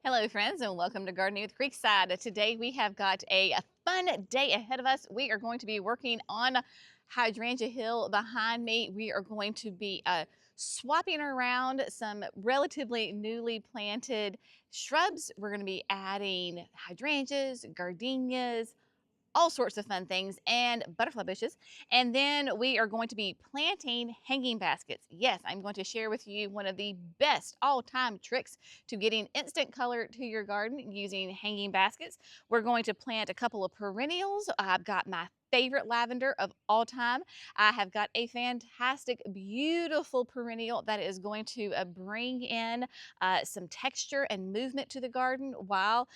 Hello friends and welcome to Gardening with Creekside. Today we have got a fun day ahead of us. We are going to be working on Hydrangea Hill behind me. We are going to be swapping around some relatively newly planted shrubs. We're going to be adding hydrangeas, gardenias, all sorts of fun things, and butterfly bushes. And then we are going to be planting hanging baskets. Yes, I'm going to share with you one of the best all-time tricks to getting instant color to your garden using hanging baskets. We're going to plant a couple of perennials. I've got my favorite lavender of all time. I have got a fantastic, beautiful perennial that is going to bring in some texture and movement to the garden while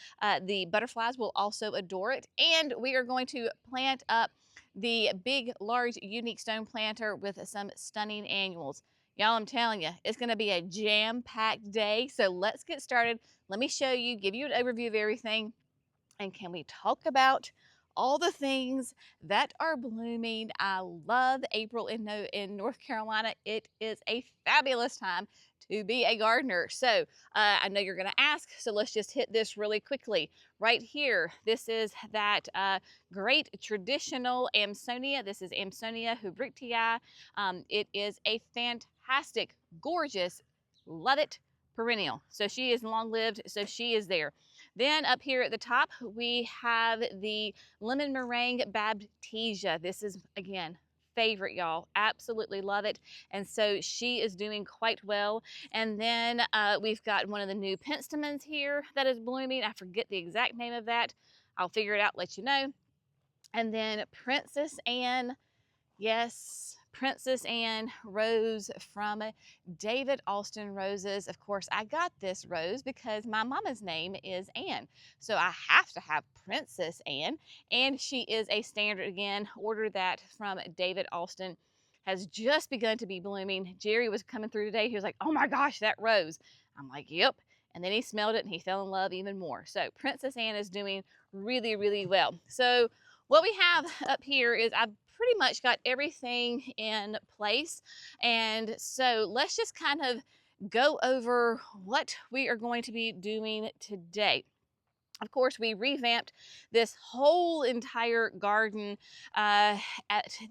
the butterflies will also adore it. And we are going to plant up the big, large, unique stone planter with some stunning annuals. Y'all, I'm telling you, it's going to be a jam-packed day. So let's get started. Let me show you, give you an overview of everything. And can we talk about all the things that are blooming? I love April in North Carolina. It is a fabulous time to be a gardener. So I know you're going to ask, so let's just hit this really quickly. Right here, this is that great traditional Amsonia. This is Amsonia hubrichtii. It is a fantastic, gorgeous, love it, perennial. So she is long-lived, so she is there. Then up here at the top, we have the lemon meringue baptisia. This is, again, favorite, y'all. Absolutely love it. And so she is doing quite well. And then we've got one of the new penstemons here that is blooming. I forget the exact name of that. I'll figure it out, let you know. And then Princess Anne. Yes, Princess Anne rose from David Austin Roses. Of course, I got this rose because my mama's name is Anne. So I have to have Princess Anne. And she is a standard again. Ordered that from David Austin. Has just begun to be blooming. Jerry was coming through today. He was like, oh my gosh, that rose. I'm like, yep. And then he smelled it and he fell in love even more. So Princess Anne is doing really, really well. So what we have up here is I've pretty much got everything in place. And so let's just kind of go over what we are going to be doing today. Of course, we revamped this whole entire garden at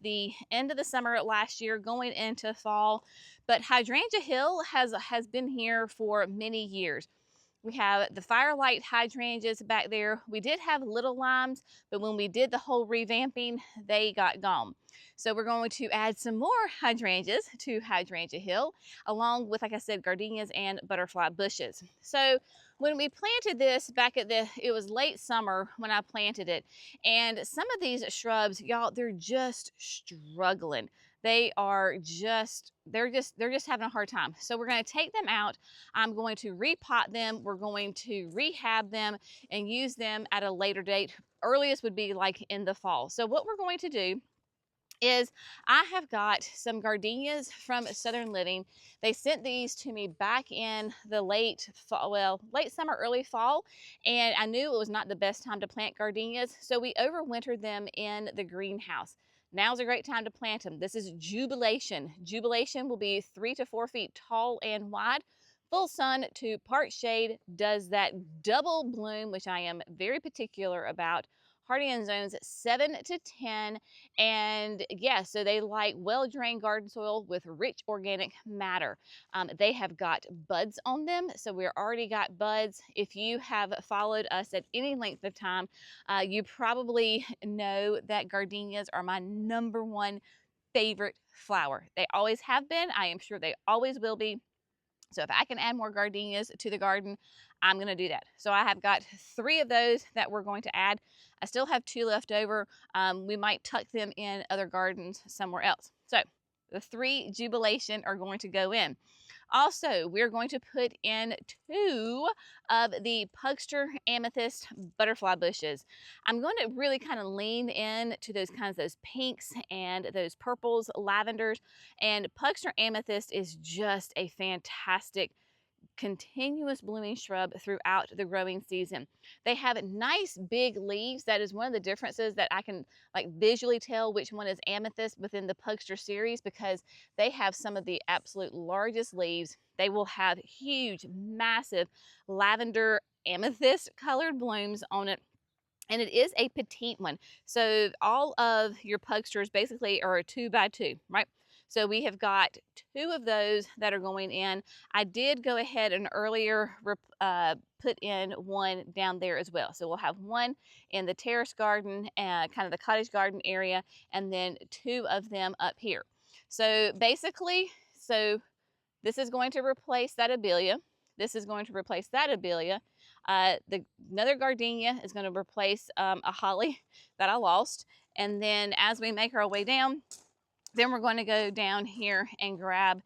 the end of the summer last year, going into fall. But Hydrangea Hill has been here for many years. We have the firelight hydrangeas back there. We did have little limes, but when we did the whole revamping, they got gone. So we're going to add some more hydrangeas to Hydrangea Hill, along with, like I said, gardenias and butterfly bushes. So when we planted this back at it was late summer when I planted it, and some of these shrubs, y'all, they're just struggling. They are just, they're just having a hard time. So we're going to take them out. I'm going to repot them. We're going to rehab them and use them at a later date. Earliest would be like in the fall. So what we're going to do is I have got some gardenias from Southern Living. They sent these to me back in the late fall, well, late summer, early fall, and I knew it was not the best time to plant gardenias, so we overwintered them in the greenhouse. Now's a great time to plant them. This is Jubilation. Jubilation will be 3 to 4 feet tall and wide. Full sun to part shade, does that double bloom, which I am very particular about. Hardy in zones 7 to 10, and yeah, so they like well-drained garden soil with rich organic matter. They have got buds on them, so we've already got buds. If you have followed us at any length of time, you probably know that gardenias are my #1 favorite flower. They always have been. I am sure they always will be. So if I can add more gardenias to the garden, I'm going to do that. So I have got 3 of those that we're going to add. I still have 2 left over. We might tuck them in other gardens somewhere else. So the 3 Jubilation are going to go in. Also, we're going to put in 2 of the Pugster Amethyst butterfly bushes. I'm going to really kind of lean in to those pinks and those purples, lavenders, and Pugster Amethyst is just a fantastic continuous blooming shrub throughout the growing season. They have nice big leaves. That is one of the differences that I can like visually tell which one is amethyst within the Pugster series, because they have some of the absolute largest leaves. they will have huge, massive lavender amethyst colored blooms on it. And it is a petite one. So all of your pugsters basically are a 2x2, right? So we have got 2 of those that are going in. I did go ahead and earlier put in one down there as well. So we'll have one in the terrace garden, kind of the cottage garden area, and then 2 of them up here. So basically, this is going to replace that abelia. This is going to replace that abelia. Another gardenia is going to replace a holly that I lost. And then as we make our way down, then we're going to go down here and grab,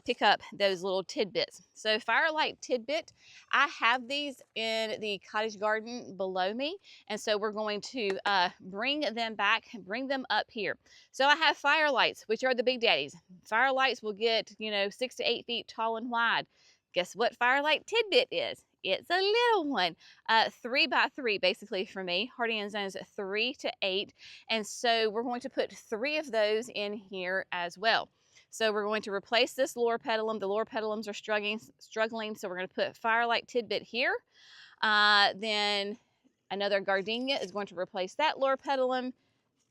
pick up those little tidbits. So Firelight Tidbit, I have these in the cottage garden below me. And so we're going to bring them back, bring them up here. So I have Firelights, which are the big daddies. Firelights will get, 6 to 8 feet tall and wide. Guess what Firelight Tidbit is? It's a little one, 3x3 basically for me, hardy in zones 3 to 8. And so we're going to put 3 of those in here as well. So we're going to replace this loropetalum. The loropetalums are struggling, so we're going to put Firelight Tidbit here. Then another gardenia is going to replace that loropetalum.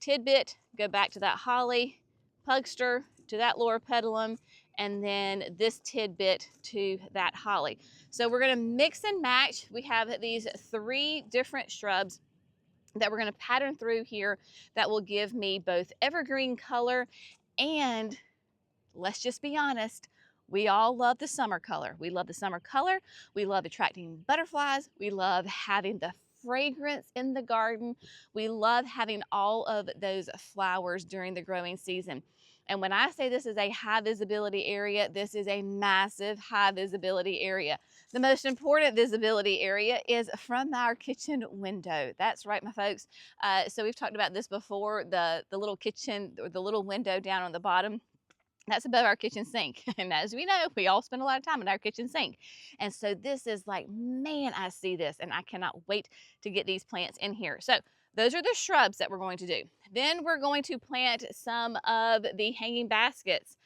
Tidbit, go back to that holly, pugster to that loropetalum, and then this tidbit to that holly. So we're going to mix and match. We have these 3 different shrubs that we're going to pattern through here that will give me both evergreen color and, let's just be honest, we all love the summer color. We love the summer color. We love attracting butterflies. We love having the fragrance in the garden. We love having all of those flowers during the growing season. And when I say this is a high visibility area, this is a massive high visibility area. The most important visibility area is from our kitchen window. That's right, my folks. So we've talked about this before, the little kitchen, or the little window down on the bottom. That's above our kitchen sink. And as we know, we all spend a lot of time in our kitchen sink. And so this is like, man, I see this and I cannot wait to get these plants in here. So those are the shrubs that we're going to do. Then we're going to plant some of the hanging baskets.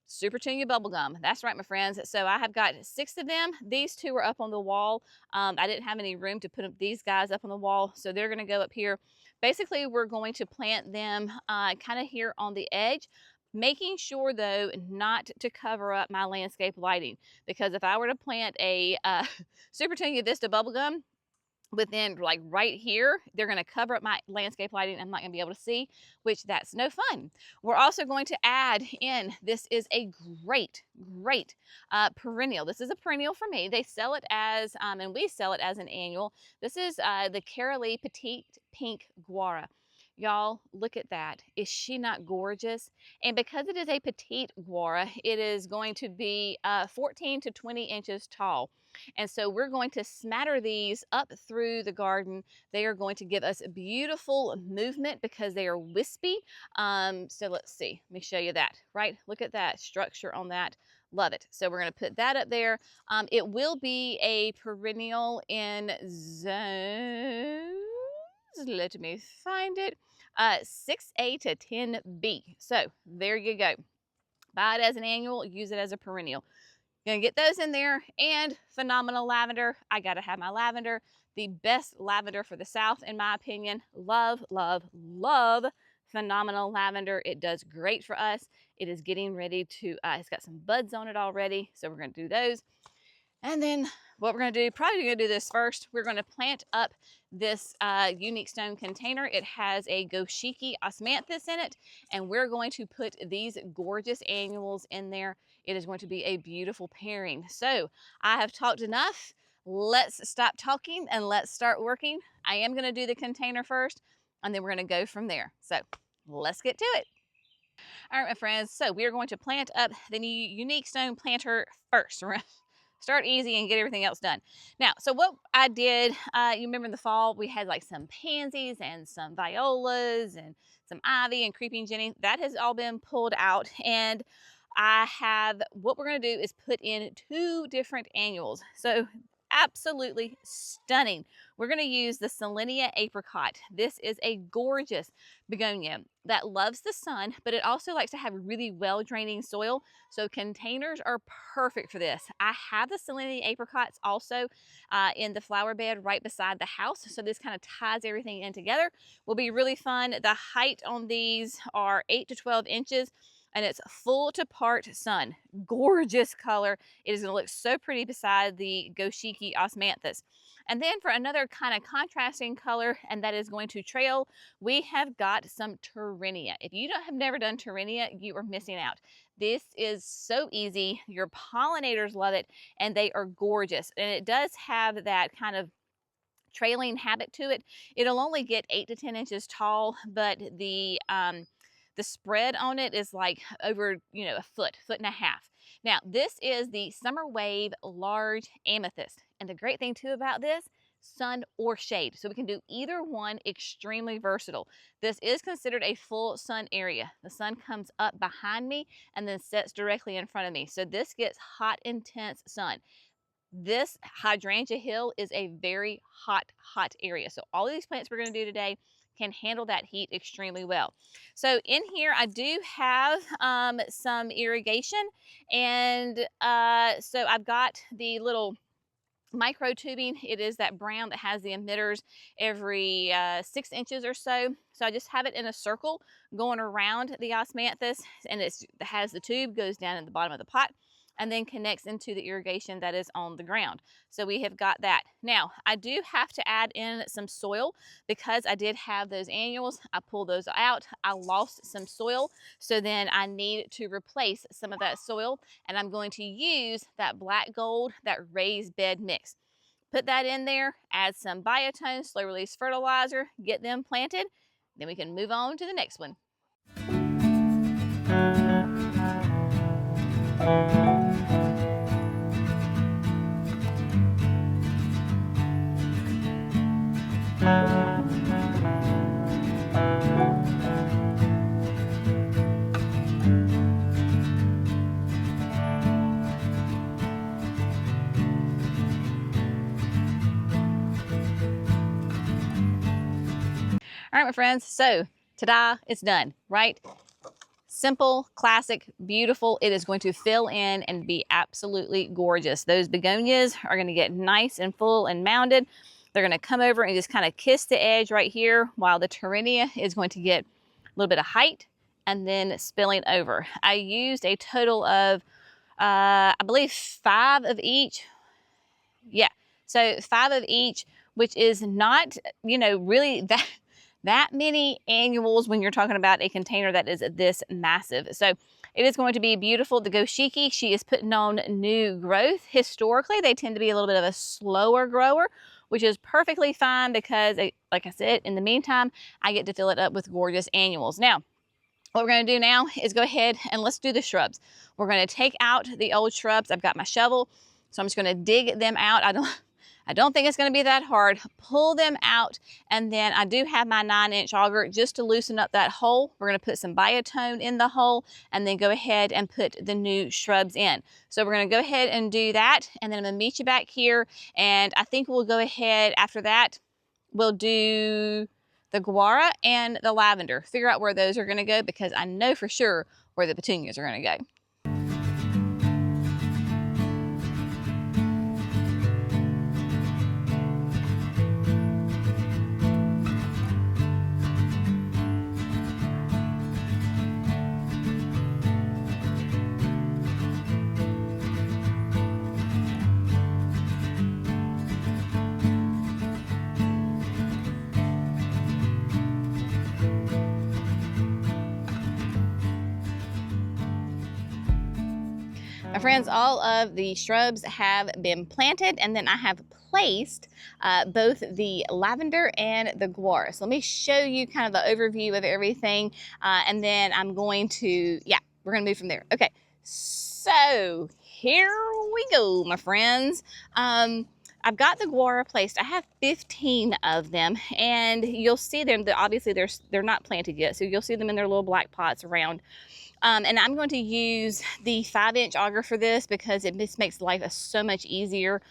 Super Tunia bubblegum. That's right, my friends. So I have got 6 of them. These 2 are up on the wall. I didn't have any room to put these guys up on the wall, so they're going to go up here. Basically, we're going to plant them kind of here on the edge, making sure, though, not to cover up my landscape lighting. Because if I were to plant a Super Tunia Vista bubblegum, within like right here, they're going to cover up my landscape lighting. I'm not going to be able to see, which that's no fun. We're also going to add in, this is a great perennial. This is a perennial for me. They sell it as, and we sell it as an annual. This is the Carolee Petite Pink Guara. Y'all, look at that. Is she not gorgeous? And because it is a petite guara, it is going to be 14 to 20 inches tall. And so we're going to smatter these up through the garden. They are going to give us a beautiful movement because they are wispy. So let's see, let me show you that, right? Look at that structure on that. Love it. So we're going to put that up there. It will be a perennial in zones. Let me find it. 6A to 10B. So there you go. Buy it as an annual, use it as a perennial. Gonna get those in there. And phenomenal lavender. I gotta have my lavender. The best lavender for the South, in my opinion. Love, love, love phenomenal lavender. It does great for us. It is getting ready to, it's got some buds on it already. So we're gonna do those. And then what we're going to do, probably going to do this first. We're going to plant up this unique stone container. It has a Goshiki osmanthus in it, and we're going to put these gorgeous annuals in there. It is going to be a beautiful pairing. So I have talked enough. Let's stop talking and let's start working. I am going to do the container first, and then we're going to go from there. So let's get to it. All right, my friends. So we are going to plant up the unique stone planter first. Start easy and get everything else done. Now, so what I did, you remember in the fall, we had like some pansies and some violas and some ivy and creeping jenny. That has all been pulled out. And what we're going to do is put in 2 different annuals. So absolutely stunning. We're going to use the Selenia apricot. This is a gorgeous begonia that loves the sun, but it also likes to have really well draining soil. So containers are perfect for this. I have the Selenia apricots also in the flower bed right beside the house. So this kind of ties everything in together. Will be really fun. The height on these are 8 to 12 inches. And it's full to part sun. Gorgeous color. It is going to look so pretty beside the Goshiki osmanthus. And then for another kind of contrasting color, and that is going to trail, we have got some Terenia. If you have never done Terenia, you are missing out. This is so easy. Your pollinators love it, and they are gorgeous. And it does have that kind of trailing habit to it. It'll only get 8 to 10 inches tall, but the spread on it is like over, a foot and a half. Now, this is the Summer Wave Large Amethyst. And the great thing too about this, sun or shade. So we can do either one, extremely versatile. This is considered a full sun area. The sun comes up behind me and then sets directly in front of me. So this gets hot, intense sun. This hydrangea hill is a very hot area. So all of these plants we're going to do today can handle that heat extremely well. So in here I do have some irrigation, and so I've got the little micro tubing. It is that brown that has the emitters every 6 inches or so. So I just have it in a circle going around the osmanthus, and it has the tube goes down in the bottom of the pot and then connects into the irrigation that is on the ground. So we have got that. Now, I do have to add in some soil because I did have those annuals. I pulled those out. I lost some soil. So then I need to replace some of that soil, and I'm going to use that black gold, that raised bed mix. Put that in there, add some biotone, slow release fertilizer, get them planted. Then we can move on to the next one. All right, my friends, so ta-da, it's done, right? Simple, classic, beautiful. It is going to fill in and be absolutely gorgeous. Those begonias are going to get nice and full and mounded. They're going to come over and just kind of kiss the edge right here, while the Terenia is going to get a little bit of height and then spilling over. I used a total of, I believe 5 of each. Yeah, so 5 of each, which is not, really that many annuals when you're talking about a container that is this massive. So it is going to be beautiful. The Goshiki, she is putting on new growth. Historically, they tend to be a little bit of a slower grower, which is perfectly fine because, like I said, in the meantime, I get to fill it up with gorgeous annuals. Now, what we're going to do now is go ahead and let's do the shrubs. We're going to take out the old shrubs. I've got my shovel, so I'm just going to dig them out. I don't think it's going to be that hard. Pull them out, and then I do have my 9-inch auger just to loosen up that hole. We're going to put some biotone in the hole and then go ahead and put the new shrubs in. So we're going to go ahead and do that, and then I'm going to meet you back here, and I think we'll go ahead after that. We'll do the guara and the lavender. Figure out where those are going to go because I know for sure where the petunias are going to go. My friends, all of the shrubs have been planted, and then I have placed both the lavender and the guar. So let me show you kind of the overview of everything, and then I'm going to, we're going to move from there. Okay, so here we go, my friends. I've got the guara placed. I have 15 of them, and you'll see them. Obviously, they're not planted yet, so you'll see them in their little black pots around. And I'm going to use the 5-inch auger for this because this makes life so much easier.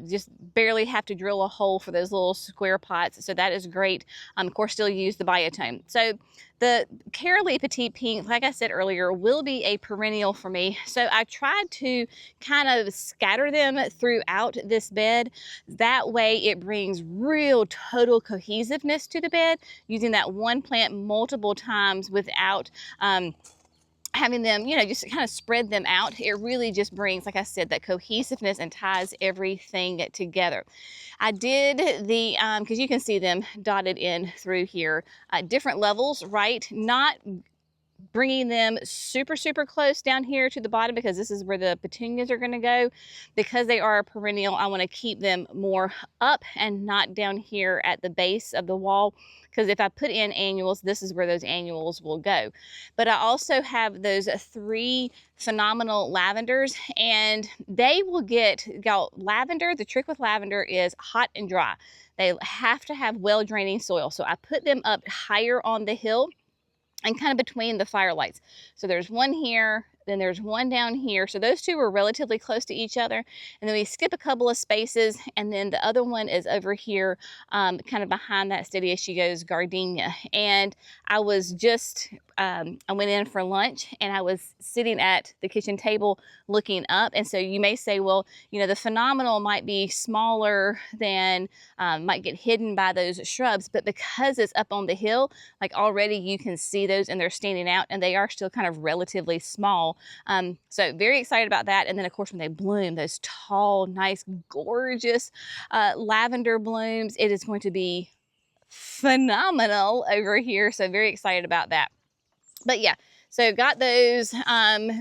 Just barely have to drill a hole for those little square pots. So that is great. Of course, still use the biotone. So the Carolee Petite Pink, like I said earlier, will be a perennial for me. So I tried to kind of scatter them throughout this bed. That way it brings real total cohesiveness to the bed, using that one plant multiple times without having them, you know, just kind of spread them out. It really just brings, like I said, that cohesiveness and ties everything together. I did the, because you can see them dotted in through here, different levels, right? Not bringing them super close down here to the bottom because this is where the petunias are going to go. Because they are a perennial, I want to keep them more up and not down here at the base of the wall, because if I put in annuals, this is where those annuals will go. But I also have those 3 phenomenal lavenders, and they will get, lavender, the trick with lavender is hot and dry. They have to have well draining soil. So I put them up higher on the hill and kind of between the firelights. So there's one here, then there's one down here. So those 2 were relatively close to each other. And then we skip a couple of spaces, and then the other one is over here, kind of behind that steady as she goes gardenia. And I was just, I went in for lunch and I was sitting at the kitchen table looking up. And so you may say, well, you know, the phenomenal might be smaller than, might get hidden by those shrubs, but because it's up on the hill, like already you can see those and they're standing out, and they are still kind of relatively small. So very excited about that. And then of course, when they bloom, those tall, nice, gorgeous lavender blooms, it is going to be phenomenal over here. So very excited about that. But yeah, so got those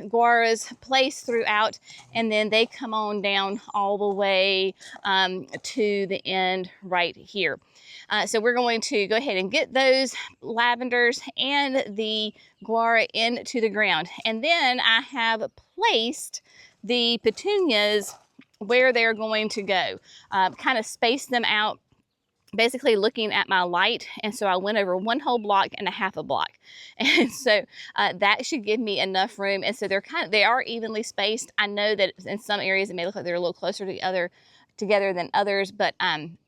guaras placed throughout, and then they come on down all the way to the end right here. So we're going to go ahead and get those lavenders and the guara into the ground. And then I have placed the petunias where they're going to go, kind of spaced them out, basically looking at my light. And so I went over 1 whole block and a half a block. And so that should give me enough room. And so they are evenly spaced. I know that in some areas it may look like they're a little closer together than others, but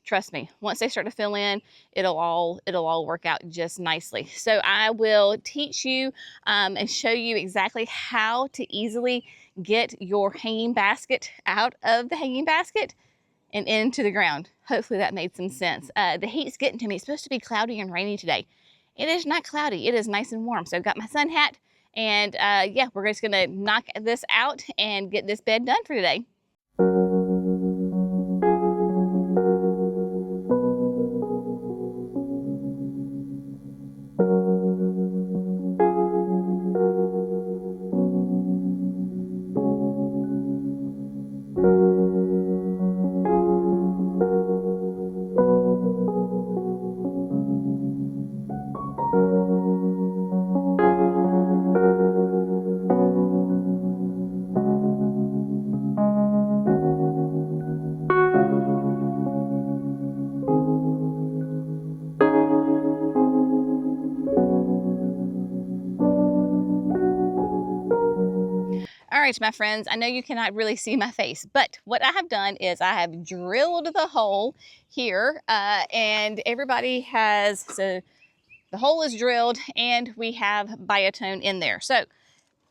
trust me, once they start to fill in, it'll all work out just nicely. So I will teach you and show you exactly how to easily get your hanging basket out of the hanging basket and into the ground. Hopefully that made some sense. The heat's getting to me. It's supposed to be cloudy and rainy today. It is not cloudy. It is nice and warm. So I've got my sun hat, and yeah, we're just gonna knock this out and get this bed done for today. All right, my friends, I know you cannot really see my face, but what I have done is I have drilled the hole here, and everybody has, so the hole is drilled and we have biotone in there. So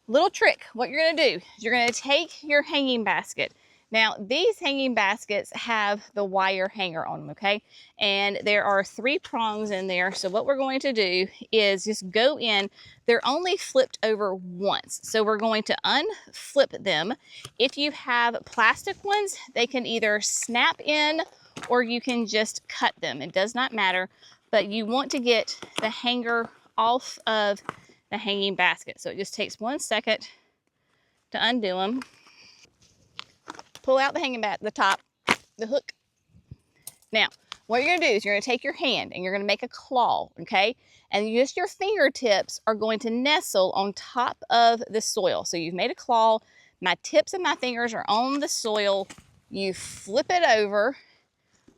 little trick, what you're gonna do is you're gonna take your hanging basket. Now, these hanging baskets have the wire hanger on them, okay? And there are 3 prongs in there. So what we're going to do is just go in. They're only flipped over once. So we're going to unflip them. If you have plastic ones, they can either snap in or you can just cut them. It does not matter, but you want to get the hanger off of the hanging basket. So it just takes 1 second to undo them. Pull out the hanging basket, the top, the hook. Now, what you're gonna do is you're gonna take your hand and you're gonna make a claw, okay? And just your fingertips are going to nestle on top of the soil. So you've made a claw, my tips of my fingers are on the soil. You flip it over,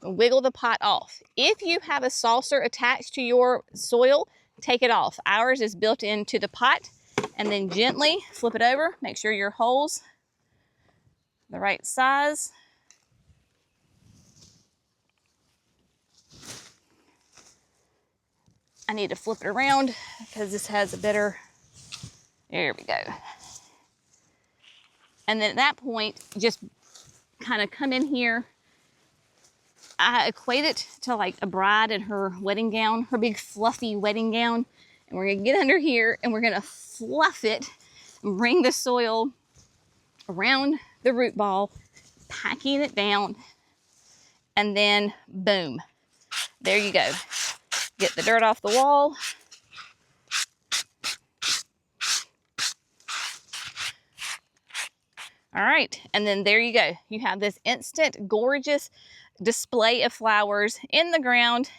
wiggle the pot off. If you have a saucer attached to your soil, take it off. Ours is built into the pot, and then gently flip it over. Make sure your hole's the right size. I need to flip it around because this has a better, there we go. And then at that point, just kind of come in here. I equate it to like a bride in her wedding gown, her big fluffy wedding gown. And we're gonna get under here and we're gonna fluff it and bring the soil around the root ball, packing it down, and then boom, there you go. Get the dirt off the wall. All right, and then there you go. You have this instant, gorgeous display of flowers in the ground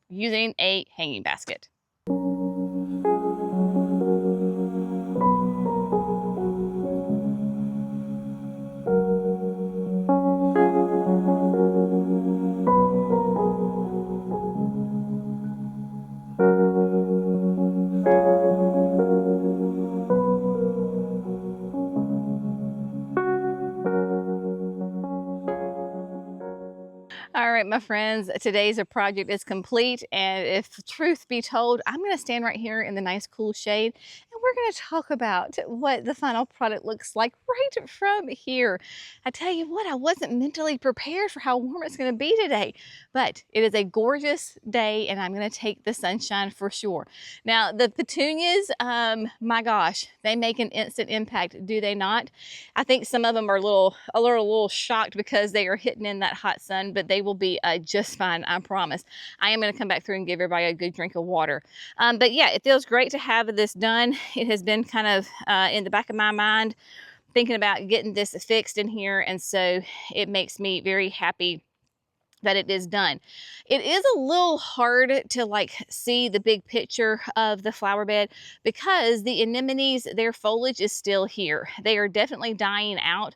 using a hanging basket. All right, my friends, today's project is complete, and if truth be told, I'm going to stand right here in the nice cool shade and we're going to talk about what the final product looks like right from here. I tell you what, I wasn't mentally prepared for how warm it's going to be today, but it is a gorgeous day and I'm going to take the sunshine for sure. Now, the petunias, my gosh, they make an instant impact, do they not? I think some of them are a little shocked because they are hitting in that hot sun, but they will be just fine, I promise. I am going to come back through and give everybody a good drink of water. But yeah, it feels great to have this done. It has been kind of in the back of my mind thinking about getting this fixed in here, and so it makes me very happy that it is done. It is a little hard to like see the big picture of the flower bed because the anemones, their foliage is still here. They are definitely dying out.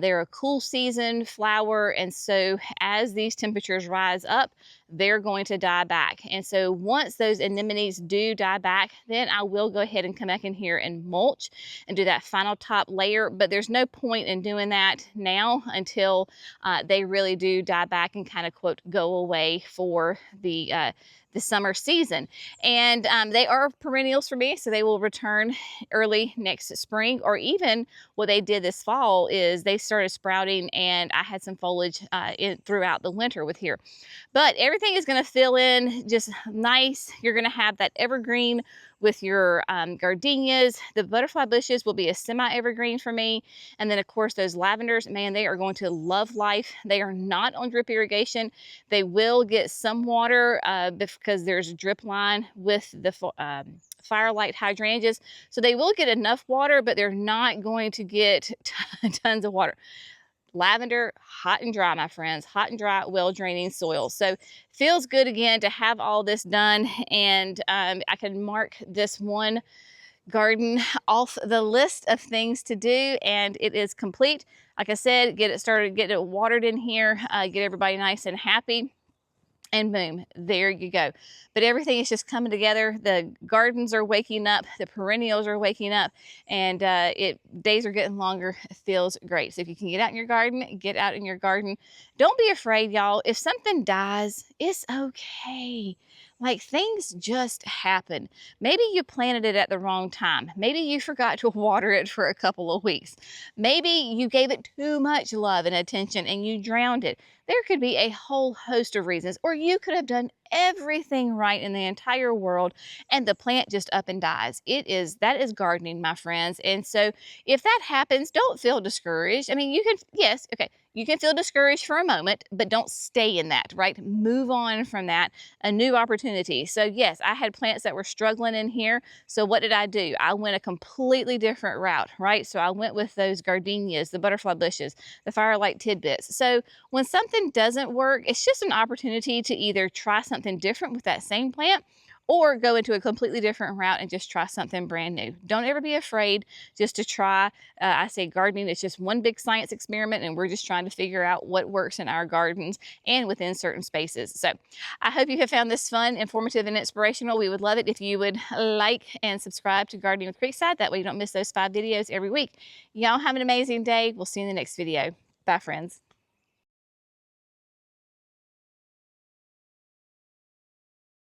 They're a cool season flower, and so as these temperatures rise up, they're going to die back. And so once those anemones do die back, then I will go ahead and come back in here and mulch and do that final top layer. But there's no point in doing that now until they really do die back and kind of quote go away for the summer season. And they are perennials for me, so they will return early next spring, or even what they did this fall is they started sprouting and I had some foliage throughout the winter with here. But everything is going to fill in just nice. You're going to have that evergreen with your gardenias. The butterfly bushes will be a semi-evergreen for me. And then of course those lavenders, man, they are going to love life. They are not on drip irrigation. They will get some water because there's a drip line with the firelight hydrangeas. So they will get enough water, but they're not going to get tons of water. Lavender, hot and dry, my friends, hot and dry, well draining soil. So feels good again to have all this done, and I can mark this one garden off the list of things to do, and it is complete. Like I said, get it started, get it watered in here, get everybody nice and happy. And boom, there you go. But everything is just coming together. The gardens are waking up, the perennials are waking up, and days are getting longer. It feels great. So if you can get out in your garden, get out in your garden. Don't be afraid, y'all. If something dies, it's okay. Like, things just happen. Maybe you planted it at the wrong time. Maybe you forgot to water it for a couple of weeks. Maybe you gave it too much love and attention and you drowned it. There could be a whole host of reasons, or you could have done everything right in the entire world and the plant just up and dies. That is gardening, my friends. And so if that happens, don't feel discouraged. I mean, you can feel discouraged for a moment, but don't stay in that, right? Move on from that, a new opportunity. So yes, I had plants that were struggling in here. So what did I do? I went a completely different route, right? So I went with those gardenias, the butterfly bushes, the firelight tidbits. So when something doesn't work, it's just an opportunity to either try something different with that same plant, or go into a completely different route and just try something brand new. Don't ever be afraid just to try. I say gardening is just one big science experiment, and we're just trying to figure out what works in our gardens and within certain spaces. So I hope you have found this fun, informative, and inspirational. We would love it if you would like and subscribe to Gardening with Creekside. That way you don't miss those 5 videos every week. Y'all have an amazing day. We'll see you in the next video. Bye, friends.